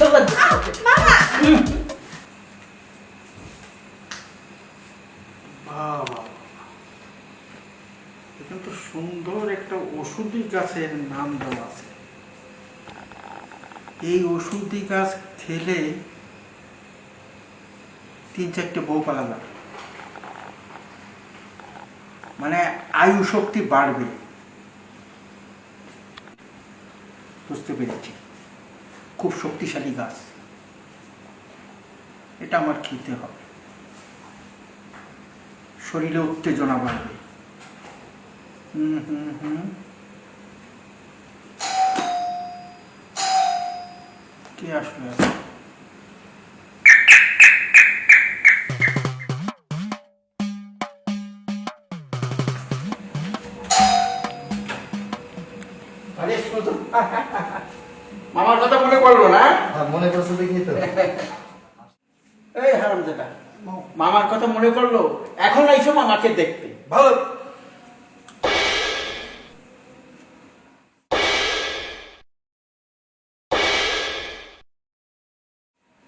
ইনশাআল্লাহ মামা বাবা এখানে তো সুন্দর একটা ওষুধি গাছের নাম দেওয়া আছে। এই ওষুধি গাছ খেলে 3-4টে বউ পালা যাবে, মানে আয়ু শক্তি বাড়বে। বুঝতে পেরেছি, খুব শক্তিশালী গাছ, এটা আমার খেতে হবে। শরীরে উত্তেজনা বাড়বে। কে আসলো এখন? মামার কথা মনে পড়লো না? মনে করছে দেখি তো। এই হারামজাদা, মামার কথা মনে পড়লো, এখন আইসো মামাকে দেখতে। ভালো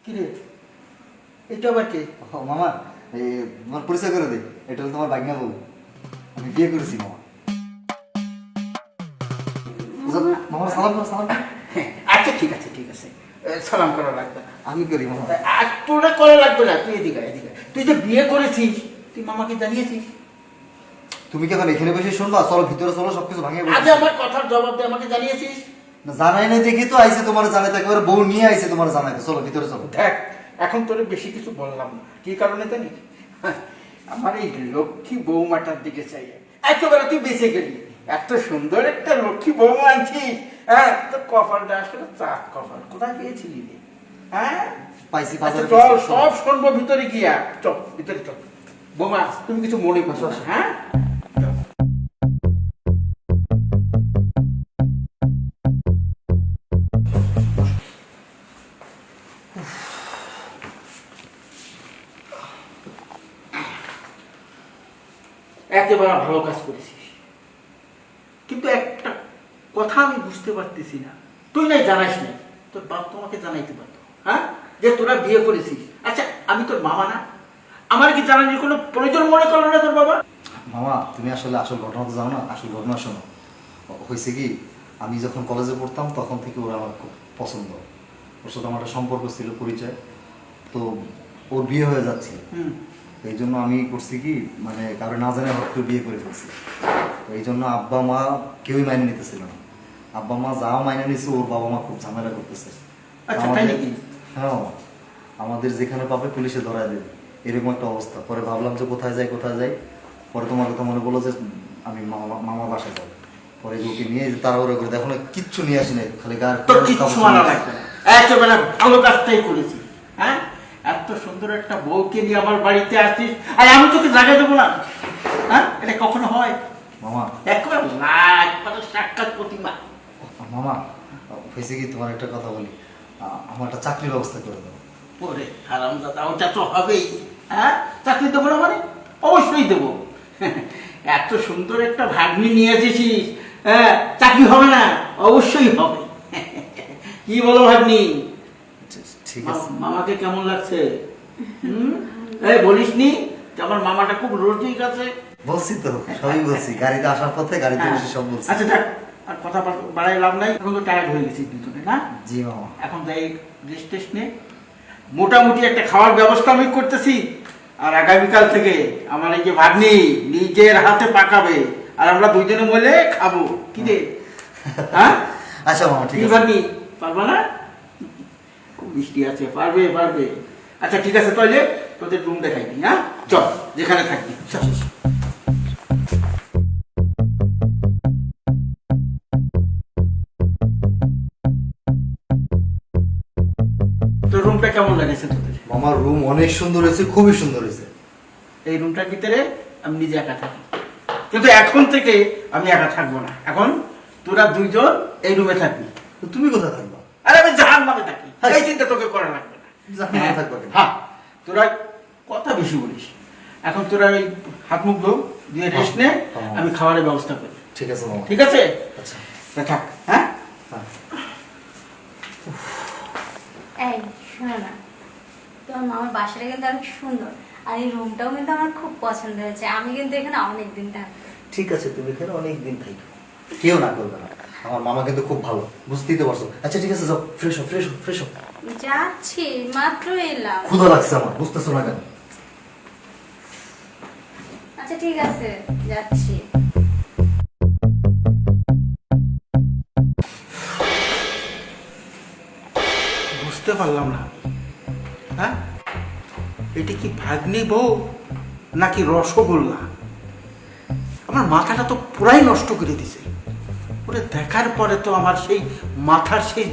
কিরে, এটা আবার কে? মামা তোমার পরিচয় করে দে, এটা হলো তোমার বাগনা বউ। আমি বিয়ে করেছি মামা। মামা সালাম করো, সালাম করো। আচ্ছা ঠিক আছে ঠিক আছে, সালাম করা লাগবে না। আমি করি মামা। আর তোরা করা লাগবে না, তুই এদিকে এদিকে। তুই যে বিয়ে করেছিস তুই মামাকে জানিয়েছিস? তুমি কি এখন এখানে বসে শুনবা? চলো ভিতরে চলো, সবকিছু ভাঙিয়ে আগে আমার কথার জবাব দিয়ে আমাকে জানিয়েছিস? জানাই নাই দেখি তো আইসে তোমার জানাইতে, একেবারে বউ নিয়ে আইসে তোমার জানাইতে। চলো ভিতরে চলো। দেখ এখন তোর বেশি কিছু বললাম না, কি কারণে জানিস? আমার এই লক্ষ্মী বৌমাটার দিকে চাই, একেবারে তুই বেঁচে গেলি। এত সুন্দর একটা লক্ষ্মী বৌমা আনছিস, হ্যাঁ তোর কপালটা আসলে চাক কপাল। কোথায় পেয়েছিলি রে? হ্যাঁ পাইছি আচ্ছা, বাজারে। চল সব শুনবো ভিতরে গিয়া। চল ভিতরে চল। বৌমা তুমি কিছু মনে করছো না, হ্যাঁ? একেবারে ভালো কাজ করেছিস, কিন্তু একটা কথা আমি বুঝতে পারতেছি না। তুই নাই জানাস না, তোর বাপ তোমাকে জানাইতে পারতো, হ্যাঁ, যে তোরা বিয়ে করেছিস। আচ্ছা আমি তোর মামা না, আমার কি জানানোর কোনো প্রয়োজন মনে করলো না তোর বাবা? মামা তুমি আসলে আসল ঘটনা তো জানো না। আসল ঘটনা শোনো, হয়েছে কি, আমি যখন কলেজে পড়তাম তখন থেকে ওরা আমার খুব পছন্দ। ওর সাথে আমার একটা সম্পর্ক ছিল, পরিচয়। তো ওর বিয়ে হয়ে যাচ্ছে, এই জন্য আমি করছি কি, মানে কারো না জানে হট করে বিয়ে করে ফেলছি। তো এই জন্য আব্বা মা কেউই মাইনে নিতেছিল না। আব্বা মা যা মাইনে নিচ্ছে, ওর বাবা মা খুব ঝামেলা করতেছে। আচ্ছা তাই নাকি? হ্যাঁ, আমাদের যেখানে পাবে পুলিশে ধরায় দেবে, এরকম একটা অবস্থা। পরে ভাবলাম যে কোথায় যাই কোথায় যাই, পরে তোমার কথা মনে বললো যে আমি মামা বাসায় যাবো। পরে ওকে নিয়ে তাড়াহুড়ো করে, এখন কিচ্ছু নিয়ে আসি নাই, খালি গার তোর কিচ্ছু মানা লাগবে না, একেবারে ভালো কাজটাই করেছি। হ্যাঁ, এত সুন্দর একটা বউকে নিয়ে আমার বাড়িতে আসছিস, আর আমি তোকে জায়গা দেবো না? হ্যাঁ, এটা কখনো হয়? মামা একবার সাক্ষাৎ প্রতিমা। মামা হয়েছে কি, তোমার একটা কথা বলি, আমার একটা চাকরির ব্যবস্থা করে দাও। ওরে হারামজাদা, ওটা তো হবেই। হ্যাঁ, চাকরি দেবো না মানে? অবশ্যই দেবো। এত সুন্দর একটা ভাগ্নি নিয়ে এসেছিস, হ্যাঁ, চাকরি হবে না? অবশ্যই হবে। কি বলো ভাগ্নি? ঠিক আছে। মামাকে কেমন লাগছে? এই বলিসনি যে আমার মামাটা খুব রোজিক আছে? বলছি তো, সবই বলছি, গাড়িতে আসার পথে গাড়িতে বসে সব বলছি। আচ্ছা থাক, আর কথা বাড়াই লাভ নাই, এখন তো টায়ার্ড হয়ে গেছি দুজনে না? জি মামা। এখন যাই রেস্ট টেস্ট নে। মোটামুটি একটা খাওয়ার ব্যবস্থা আমি করতেছি, আর আগামীকাল থেকে আমার এই যে ভাগ্নি নিজের হাতে পাকাবে, আর আমরা দুইজনে মিলে খাবো। কি রে? হ্যাঁ আচ্ছা মামা, ঠিক কি আছে। ভাগ্নি, পারবা না? খুব মিষ্টি আছে, পারবে পারবে। আচ্ছা ঠিক আছে, তাহলে তোদের রুম দেখাই দিই। হ্যাঁ চল, যেখানে থাকবি চল। তোর রুমটা কেমন লাগেছে তোদের? মামার রুম অনেক সুন্দর হয়েছে, খুবই সুন্দর হয়েছে। এই রুমটার ভিতরে আমি নিজে একা থাকি, কিন্তু এখন থেকে আমি একা থাকবো না। এখন তোরা দুইজন এই রুমে থাকবি। তো তুমি কোথায় থাকবা? আরে আমি জাহান্নামে থাকি, এই চিন্তা তোকে করা লাগবে না। জাহান্নামে থাকবা কেন? হ্যাঁ, তোরা কথা বেশি বলিস। এখন তোরা ওই হাত মুখ ধো, দিয়ে রেস্ট নে, আমি খাবারের ব্যবস্থা করি। ঠিক আছে মামা। ঠিক আছে? আচ্ছা তা থাক। হ্যাঁ হ্যাঁ। এই শোনো না, তোমার মামার বাসাটা কিন্তু অনেক সুন্দর, আর এই রুমটাও কিন্তু আমার খুব পছন্দ হয়েছে। আমি কিন্তু এখানে অনেকদিন থাকবো। ঠিক আছে, তুমি এখানে অনেক দিন থাকো, কেউ না করবে না। আমার মামা কিন্তু খুব ভালো, বুঝতেই তো পারছো। আচ্ছা ঠিক আছে, যাও ফ্রেশ হও, ফ্রেশ হও, ফ্রেশ হও। যাচ্ছি, মাত্র এলাম। ক্ষুধা লাগছে আমার, বুঝতেছো না কেন? আচ্ছা ঠিক আছে, যাচ্ছি। বুঝতে পারলাম না আমি। হ্যাঁ, এটা কি ভাগ্নি বউ নাকি রসগোল্লা? আমার মাথাটা তো পুরাই নষ্ট করে দিছে। ওরে দেখার পরে তো আমার সেই মাথার সেই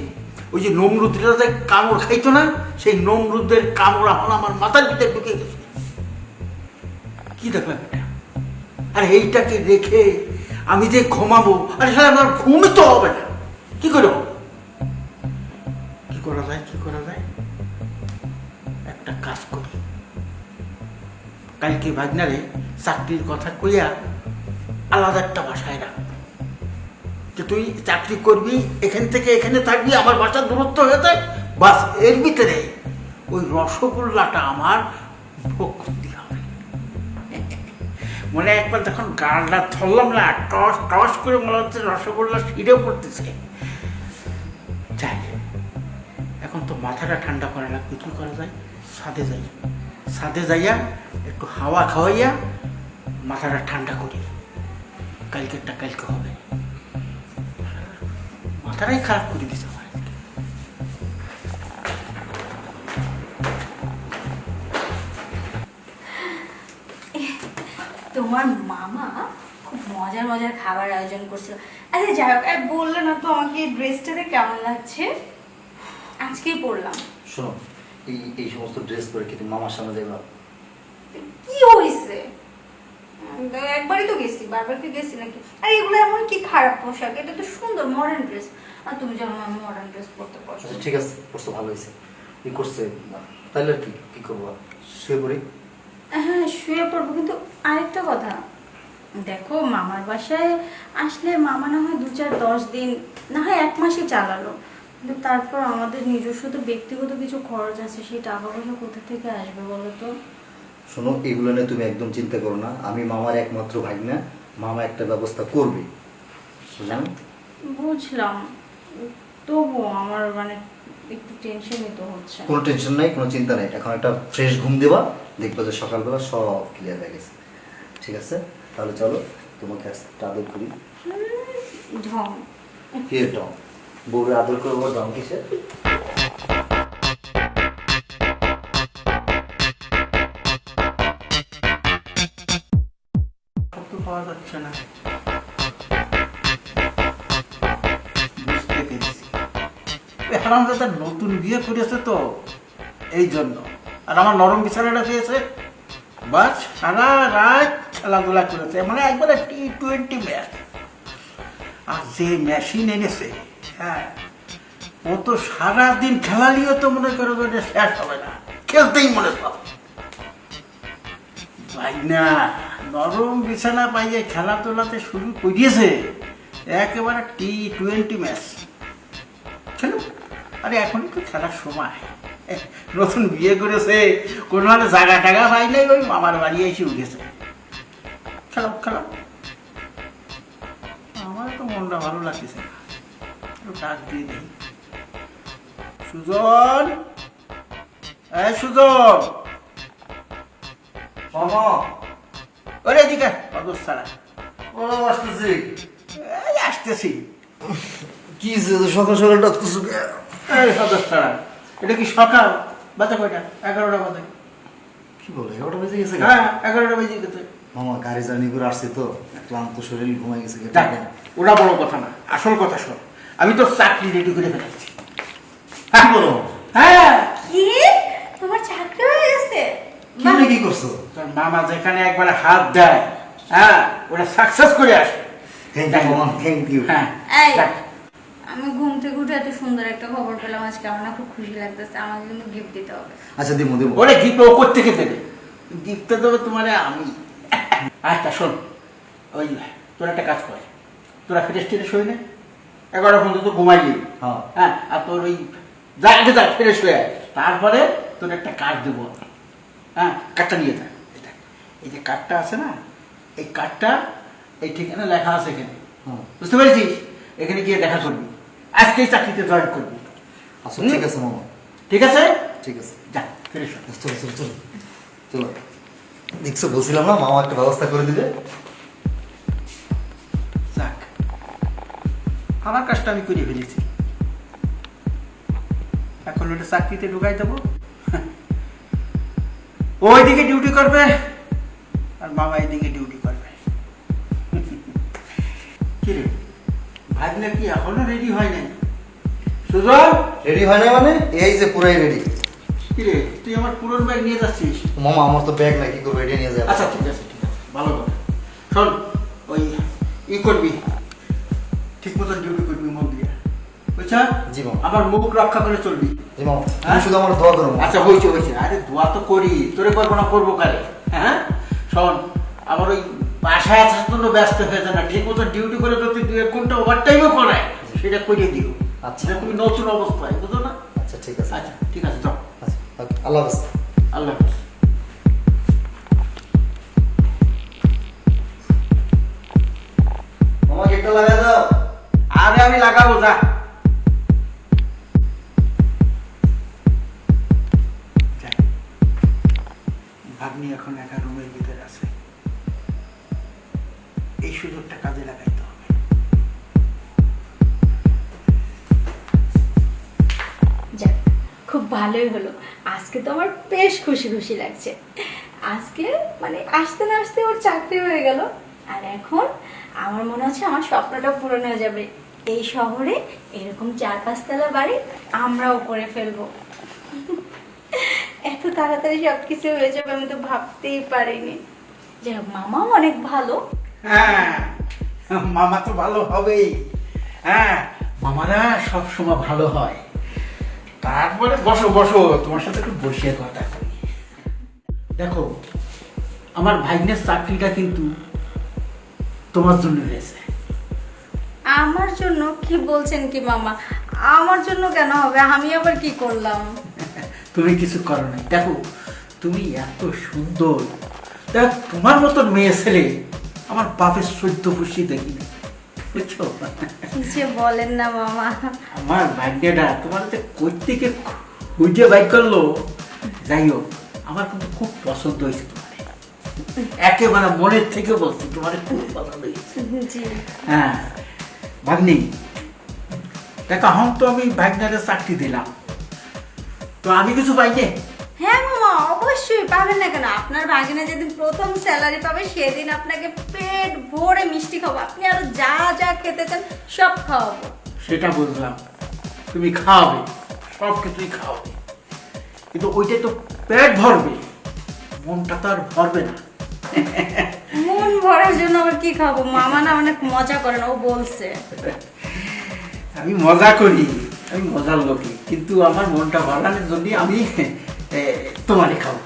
ওই যে নমরুদরা যে কামড় খাইতো না, সেই নমরুদের কামড় এখন আমার মাথার ভিতরে ঢুকে গেছে। কি দেখলাম এটা? আর এইটাকে রেখে আমি যে ঘুমাবো, আরে সারা আমার ঘুমই তো হবে না। কি করবো? কি করা যায়, কি করা যায়? একটা কাজ করি, কালকে ভাগনারে চাকরির কথা কইয়া আলাদা একটা বাসায় রাখ, যে তুই চাকরি করবি, এখান থেকে এখানে থাকবি, আমার বাসার দূরত্ব হয়ে যায়, বাস এর ভিতরে ওই রসগোল্লাটা আমার ভোগ করতে হবে। মনে একবার যখন গালটা ধরলাম না, টস টস করে মনে হচ্ছে রসগোল্লা ছিঁড়ে পড়তেছে। যাই, এখন তো মাথাটা ঠান্ডা করা লাগবে। কি করা যায়? ছাদে যাই, ছাদে যাইয়া একটু হাওয়া খাওয়াইয়া মাথাটা ঠান্ডা করি। কালকেরটা কালকে হবে। মাথাটাই খারাপ করে দিতে আমার। তোমার মামা খুব মজার মজার খাবার আয়োজন করছিল। আচ্ছা যাই হোক, বললে না তো আমাকে এই ড্রেসটাতে কেমন লাগছে? আজকেই পরলাম। শোনো, এই এই সমস্ত ড্রেস পরে কি তুমি মামার সামনে যাইবা? কি হয়েছে? একবারই তো গেছি, বারবার কি গেছি নাকি? আর এগুলো এমন কি খারাপ পোশাক? এটা তো সুন্দর মডার্ন ড্রেস, আর তুমি জানো আমি মডার্ন ড্রেস পরতে পছন্দ। আচ্ছা ঠিক আছে, পড়ছো ভালো হয়েছে। এই করছে তাহলে আর কি কি করবো? শুয়ে পড়ি। হ্যাঁ শুয়ে পড়বো, কিন্তু আরেকটা কথা দেখো, মামার বাসায় আসলে মামা না হয় 2-4-10 দিন, না হয় 1 মাসই চালালো, কিন্তু তারপর আমাদের নিজস্ব তো ব্যক্তিগত কিছু খরচ আছে, সেই টাকা পয়সা কোথা থেকে আসবে বলো তো? শোনো, এগুলো নিয়ে তুমি একদম চিন্তা করো না, আমি মামার একমাত্র ভাগ্না, মামা একটা ব্যবস্থা করবে, বুঝলাম? বুঝলাম, তবুও আমার মানে একটু টেনশনই তো হচ্ছে। কোনো টেনশন নাই, কোনো চিন্তা নাই। এখন একটা ফ্রেশ ঘুম দেবা, দেখবো যে সকালবেলা সব ক্লিয়ার হয়ে গেছে। ঠিক আছে, তাহলে চলো তোমাকে আজকে আদর করি। ঢং। কি এটা বউরে আদর করবো, ঢং কিসে? শব্দ পাওয়া যাচ্ছে না। বুঝতে পেরেছি, হারামজাদা নতুন বিয়ে করেছে তো এই জন্য, আর আমার নরম বিছানাটা পেয়েছে, বাস সারা রাত খেলাধুলা করেছে, মানে একবারে T20 ম্যাচ। আর যে মেশিন এনেছে, হ্যাঁ, ও তো সারাদিন খেলালিও তো মনে করো যে শেষ হবে না, খেলতেই মনে পাবে। ভাই না, নরম বিছানা পাইয়ে খেলাধুলাতে শুরু করিয়েছে, একেবারে T20 ম্যাচ খেলো। আরে এখনই তো খেলার সময়, নতুন বিয়ে করেছে, কোনো মানে জায়গা টাগা পাইলে ওই মামার বাড়ি এসে উঠেছে। খেলো খেলো, আমার তো মনটা ভালো লাগতেছে না, একটু ডাক দিয়ে দিই। সুজন, এই সুজন, মামা, ওরে এদিকে অদর ছাড়া। ও আসতেছি। এই আসতেছি। কি সকাল সকাল ডাকতেছো? এই সদর ছাড়া, এটা কি সকাল? বাজে কয়টা? 11টা বাজে। কি বলে 11টা বেজে গেছে? হ্যাঁ 11টা বেজে গেছে। মামা গাড়ি জার্নি করে আসছে তো, ক্লান্ত শরীর, ঘুমাই গেছে। দেখ, ওটা বড় কথা না, আসল কথা শোন। আমি তো চাকরি রেডি করে ফেলেছি। হ্যাঁ বলো। হ্যাঁ, কি তোমার চাকরি হয়ে গেছে? কি বলে কি করছো? তোর মামা যেখানে একবারে হাত দেয়, হ্যাঁ, ওটা সাকসেস করে আসে। থ্যাংক ইউ মামা, থ্যাংক ইউ। হ্যাঁ, এই, দেখ, আমি ঘুম থেকে উঠে এত সুন্দর একটা খবর পেলাম আজকে, আমার না খুব খুশি লাগতেছে। আমাকে কিন্তু গিফট দিতে হবে। আচ্ছা দেবো দেবো। ওরে গিফট ও কোত্থেকে দেবে? গিফটটা দেবে তোমারে আমি। আচ্ছা শোন, ওই তোর একটা কাজ করে, তোরা ফ্রেশ ট্রেশ হই না, 11টা পর্যন্ত ঘুমাইলি। হ্যাঁ। হ্যাঁ, আর তোর ওই যা আগে যা ফ্রেশ হয়ে আয়। তারপরে তোর একটা কার্ড দেবো। হ্যাঁ, কার্ডটা নিয়ে যা। এই যে কার্ডটা আছে না, এই কার্ডটা এই ঠিকানা লেখা আছে এখানে, বুঝতে পেরেছিস? এখানে গিয়ে দেখা করবি, আজকেই চাকরিতে জয়েন করবি। আচ্ছা ঠিক আছে মামা, ঠিক আছে? ঠিক আছে, যা ফ্রেশ হ। চলো চলো চলো চলো। দেখছো, বলছিলাম না মামা একটা ব্যবস্থা করে দিবে। যাক, আমার কাজটা আমি করে ফেলেছি। এখন ওটা চাকরিতে ঢুকাই দেবো, ওইদিকে ডিউটি করবে আর মামা এইদিকে ডিউটি করবে। কিরে ভাগনা কি এখনো রেডি হয় নাই? সুজন, রেডি হয় না মানে? এই যে পুরাই রেডি। কিরে তুই আমার পুরনো ব্যাগ নিয়ে যাচ্ছিস? মামা আমার তো ব্যাগ নাই, কি করবো, রেডি নিয়ে যাবে। আচ্ছা ঠিক আছে, ঠিক আছে, ভালো কথা। শোন, ওই করবি, ঠিক মতন ডিউটি করবি মন দিয়ে, বুঝছা? জি মামা। আবার মুখ রক্ষা করে চলবি। জি মামা, তুমি শুধু আমার দোয়া করো মামা। আচ্ছা হয়েছে হয়েছে, আরে দোয়া তো করি, তোরে করবো না করবো কারে? হ্যাঁ শোন, আমার ওই বাসায় আসার জন্য ব্যস্ত হয়ে যায় না, ঠিক মতো ডিউটি করে যদি 2-1 ঘন্টা ওভারটাইমও করায় সেটা করিয়ে দিও। আচ্ছা। এটা তুমি নতুন অবস্থায়, বুঝো না? আচ্ছা ঠিক আছে। আচ্ছা ঠিক আছে, যাও। আচ্ছা ওকে, আল্লাহ হাফেজ। আল্লাহ হাফেজ। মামা গেটটা লাগাই দাও। আরে আমি লাগাবো, যা। যাক, ভাগ্নি এখন একা রুমের ভিতরে আছে, এই সুযোগটা কাজে লাগাইতে হবে। যাক, খুব ভালোই হলো। আজকে তো আমার বেশ খুশি খুশি লাগছে। আজকে মানে আসতে না আসতে ওর চাকরি হয়ে গেল, আর এখন আমার মনে হচ্ছে আমার স্বপ্নটা পূরণ হয়ে যাবে। এই শহরে এরকম 4-5 তলা বাড়ি আমরাও করে ফেলবো। এত তাড়াতাড়ি সবকিছু হয়ে যাবে আমি তো ভাবতেই পারিনি। যাই হোক, মামাও অনেক ভালো। হ্যাঁ, মামা তো ভালো হবেই। হ্যাঁ, মামারা সবসময় ভালো হয়। তারপরে বসো বসো, তোমার সাথে একটু বসে কথা কই। দেখো, আমার ভাগ্নের চাকরিটা কিন্তু তোমার জন্য হয়েছে। আমার জন্য? কি বলছেন কি মামা? আমার জন্য কেন হবে? আমি আবার কি করলাম? তুমি কিছু করো নাই। দেখো, তুমি এত সুন্দর, দেখ তোমার মতন মেয়ে ছেলে আমার বাপের 14 পুষি দেখিনি, বুঝছো? কি যে বলেন না মামা। আমার ভাগ্যটা তোমার যে কই থেকে খুঁজে বাইক করলো। যাই হোক, আমার কিন্তু খুব পছন্দ হয়েছে তোমার, একেবারে মনের থেকে বলছি, তোমার খুব পছন্দ হয়েছে। জি। হ্যাঁ ভাগ্নি, দেখো এখন তো আমি ভাগ্নারে চাকরি দিলাম, তো আমি কিছু পাইনি। হ্যাঁ মামা, অবশ্যই পাবেন না কেন? আপনার ভাগিনা যেদিন প্রথম স্যালারি পাবে সেদিন আপনাকে পেট ভরে মিষ্টি খাবো। আপনি আরো যা যা খেতে চান সব খাওয়াবো। সেটা বুঝলাম, তুমি খাওয়াবে, সব কিছুই খাওয়াবে, কিন্তু ওইটাই তো পেট ভরবে, মনটা তো আর ভরবে না। মন ভরার জন্য আবার কি খাবো? মামা না অনেক মজা করেন, ও বলছে। আমি মজা করি, আমি মজার লোকই, কিন্তু আমার মনটা ভরানোর জন্য আমি তোমারই খাবো।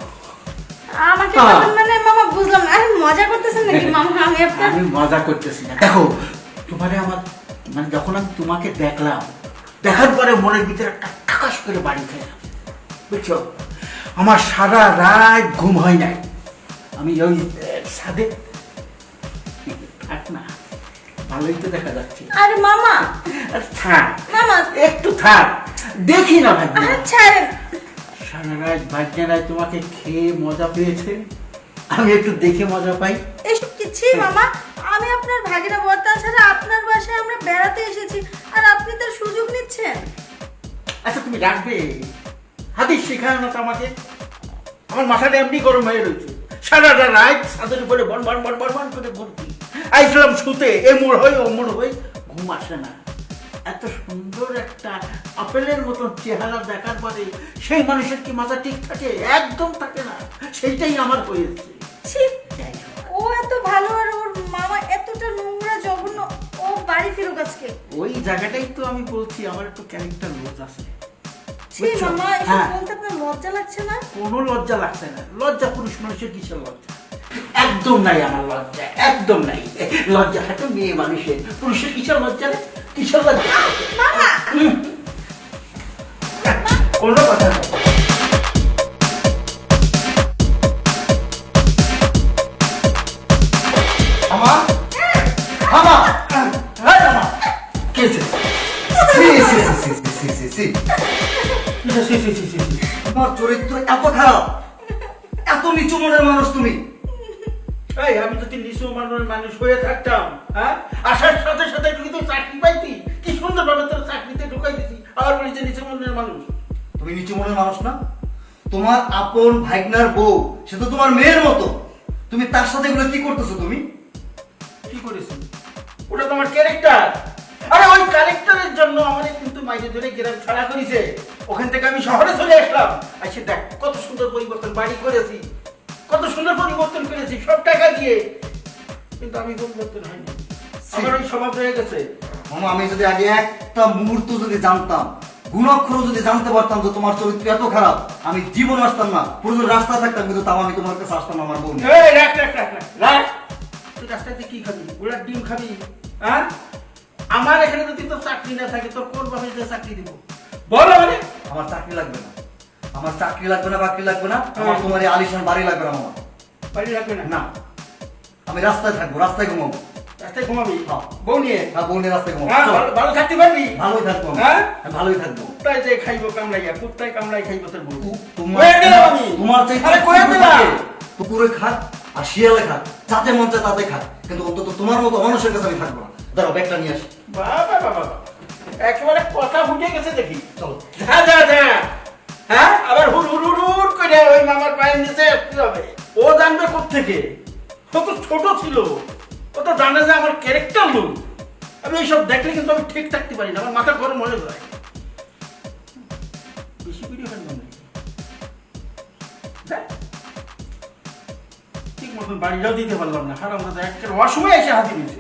আমাকে খাবেন মানে? মামা বুঝলাম না। আরে মজা করতেছেন নাকি মামা? আমি আপনার আমি মজা করতেছি না। দেখো, তোমারে আমার মানে যখন আমি তোমাকে দেখলাম, দেখার পরে মনের ভিতরে একটা ঠাকাস করে বাড়ি খেলাম, বুঝছো? আমার সারা রাত ঘুম হয় নাই। আমি ওই ছাদে থাক না, ভালোই তো দেখা যাচ্ছে। আরে মামা, আরে থাক মামা একটু থাক, দেখি না ভাই। আচ্ছা। সারা রাত ভাগ্যেরাই তোমাকে খেয়ে মজা পেয়েছে, আমি একটু দেখে মজা পাই। এসব কিছু মামা, আমি আপনার ভাগিনা বর, তাছাড়া আপনার বাসায় আমরা বেড়াতে এসেছি আর আপনি তার সুযোগ নিচ্ছেন। আচ্ছা তুমি রাখবে, হাদিস শেখায় না তো আমাকে। আমার মাথাটা এমনি গরম হয়ে রয়েছে, সারা রাত ছাদের উপরে বন বন বন বন বন করে ঘুরতি, আইসলাম শুতে, এমুর হই অমুর হই, ঘুম আসে না। এত সুন্দর একটা আপেলের মতন চেহারা দেখার পরে সেই মানুষের কি মাথা ঠিক থাকে? একদম থাকে না, সেইটাই আমার হয়েছে। ছি, ও এত ভালো আর ওর মামা এতটা নোংরা জঘন্য। ও বাড়ি ফিরুক আজকে। ওই জায়গাটাই তো আমি বলছি, আমার একটু ক্যারেক্টার লজ আছে। ছি বুঝছো? মামা, এসব হ্যাঁ, বলতে আপনার লজ্জা লাগছে না? কোনো লজ্জা লাগছে না। লজ্জা পুরুষ মানুষের কিসের লজ্জা? একদম নাই আমার লজ্জা, একদম নাই। লজ্জা থাকে মেয়ে মানুষের, পুরুষের কিসের লজ্জা নেই? কিসের লজ্জা? মামা হুম। কোনো কথা নেই। মামা মামা হ্যাঁ মামা কে সে? সি সি সি সি সি সি সি তোমার চরিত্র এত খারাপ, এত নিচু মনের মানুষ তুমি। এই আমি যদি নিচু মানের মানুষ হয়ে থাকতাম, হ্যাঁ আসার সাথে সাথে তুই তো চাকরি পাইতি, কি সুন্দর ভাবে তোর চাকরিতে ঢুকাই দিতি, আর বলি যে নিচু মনের মানুষ। তুমি নিচু মনের মানুষ না, তোমার আপন ভাইগনার বউ, সে তো তোমার মেয়ের মতো, তুমি তার সাথে এগুলো কি করতেছো তুমি? কি করেছি? ওটা তোমার ক্যারেক্টার। আরে ওই ক্যারেক্টারের জন্য আমাদের কিন্তু মাইনে ধরে গ্রাম ছাড়া করেছে, ওখান থেকে আমি শহরে চলে আসলাম। আচ্ছা দেখ কত সুন্দর পরিবর্তন, বাড়ি করেছি, কত সুন্দর পরিবর্তন করেছি সব টাকা দিয়ে, কিন্তু আমি পরিবর্তন হয়নি, আমার ওই স্বভাব রয়ে গেছে। মামা আমি যদি আগে একটা মুহূর্ত যদি জানতাম, গুণাক্ষর যদি জানতে পারতাম যে তোমার চরিত্র এত খারাপ, আমি জীবন আসতাম না, পুরো রাস্তা থাকতাম, কিন্তু তাও আমি তোমার কাছে আসতাম না আমার বউ নিয়ে। এই রাখ রাখ রাখ রাখ রাখ, তুই রাস্তাতে কি খাবি? ওরা ডিম খাবি? হ্যাঁ আমার এখানে যদি তোর চাকরি না থাকে তোর কোন ভাবে যে চাকরি দিব বল? মানে আমার চাকরি লাগবে না, আমার চাকরি লাগবে না, বাকরি লাগবে না, আমার তোমার এই আলিশান বাড়ি লাগবে না মামা। বাড়ি রাখবে না? না, আমি রাস্তায় থাকবো, রাস্তায় ঘুমাবো। রাস্তায় ঘুমাবি? হ্যাঁ। বউ নিয়ে? হ্যাঁ, বউ নিয়ে রাস্তায় ঘুমাবো। হ্যাঁ, চলো। ভালো থাকতে পারবি? ভালোই থাকবো আমি। হ্যাঁ? আমি ভালোই থাকবো। কুত্তায় যে খাইবো কামড়াইয়া, কুত্তায় কামড়াই খাইবো তোর বউ। তোমার কয়ে দিলাম আমি। তোমার চাই আরে কয়ে দিলাম। কুকুরে খাক আর শিয়ালে খাক, যাতে মন চায় তাতে খাক, কিন্তু অন্তত তোমার মতো মানুষের কাছে আমি থাকবো না। দাঁড়াও, ব্যাগটা নিয়ে আসি। বাবা বাবা বাবা, একেবারে কথা ফুটে গেছে দেখি। চলো। যা যা যা। হ্যাঁ আবার হুর হুর হুর হুর করে ওই মামার পায়ের নিচে কি হবে? ও জানবে কোত্থেকে? ও তো ছোট ছিল, ও তো জানে যে আমার ক্যারেক্টার লোক। আমি এইসব দেখলে কিন্তু আমি ঠিক থাকতে পারি না, আমার মাথা গরম হয়ে যায়। বেশি ভিডিও কেন বানাই? দেখ, ঠিক মতন বাড়িটাও দিতে পারলাম না, হারাম দাদা একেবারে অসময়ে এসে হাতি দিয়েছে।